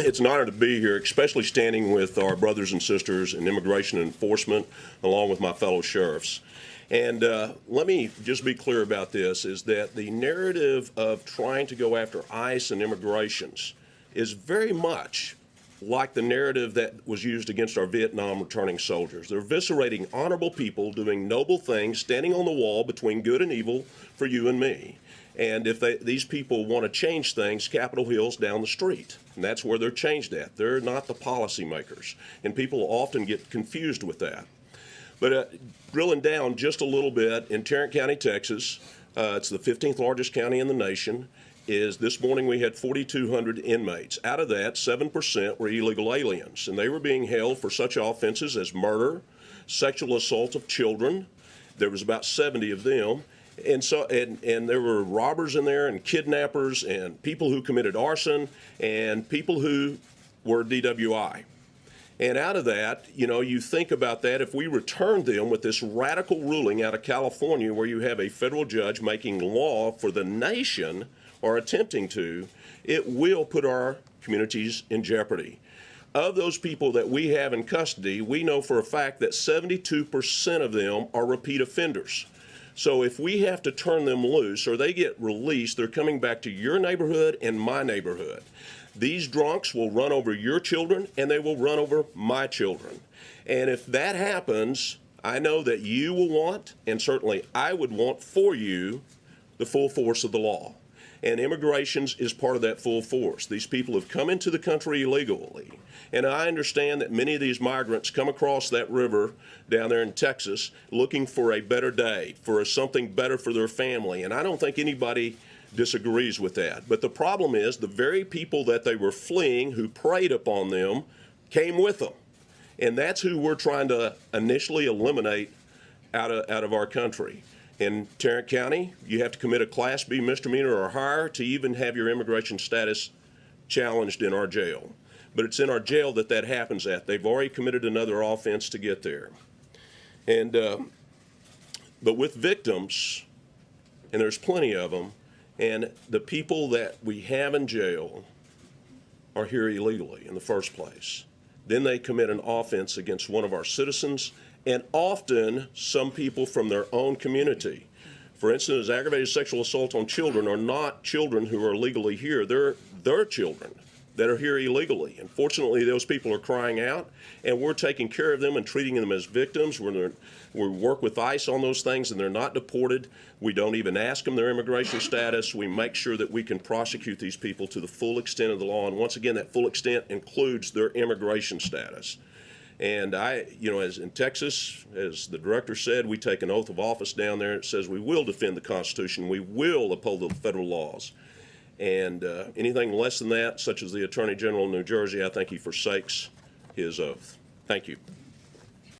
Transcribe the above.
It's an honor to be here, especially standing with our brothers and sisters in immigration enforcement, along with my fellow sheriffs. And let me just be clear about this, is that the narrative of trying to go after ICE and immigrations is very much like the narrative that was used against our Vietnam returning soldiers. They're eviscerating honorable people doing noble things, standing on the wall between good and evil for you and me. And if these people want to change things, Capitol Hill's down the street. And that's where they're changed at. They're not the policymakers. And people often get confused with that. But drilling down just a little bit, in Tarrant County, Texas, it's the 15th largest county in the nation, this morning we had 4,200 inmates. Out of that, 7% were illegal aliens. And they were being held for such offenses as murder, sexual assault of children. There was about 70 of them. And there were robbers in there and kidnappers and people who committed arson and people who were DWI. And out of that, you think about that, if we return them with this radical ruling out of California where you have a federal judge making law for the nation or attempting to, it will put our communities in jeopardy. Of those people that we have in custody, we know for a fact that 72% of them are repeat offenders. So if we have to turn them loose or they get released, they're coming back to your neighborhood and my neighborhood. These drunks will run over your children and they will run over my children. And if that happens, I know that you will want, and certainly I would want for you, the full force of the law. And immigration is part of that full force. These people have come into the country illegally. And I understand that many of these migrants come across that river down there in Texas looking for a better day, for something better for their family. And I don't think anybody disagrees with that. But the problem is the very people that they were fleeing, who preyed upon them, came with them. And that's who we're trying to initially eliminate out of our country. In Tarrant County, you have to commit a Class B misdemeanor or higher to even have your immigration status challenged in our jail. But it's in our jail that happens at. They've already committed another offense to get there. And but with victims, and there's plenty of them, and the people that we have in jail are here illegally in the first place. Then they commit an offense against one of our citizens, and often some people from their own community. For instance, aggravated sexual assault on children are not children who are legally here. They're their children that are here illegally. And fortunately, those people are crying out, and we're taking care of them and treating them as victims. We work with ICE on those things, and they're not deported. We don't even ask them their immigration status. We make sure that we can prosecute these people to the full extent of the law. And once again, that full extent includes their immigration status. And as in Texas, as the director said, we take an oath of office down there. It says we will defend the Constitution. We will uphold the federal laws. And anything less than that, such as the Attorney General of New Jersey, I think he forsakes his oath. Thank you.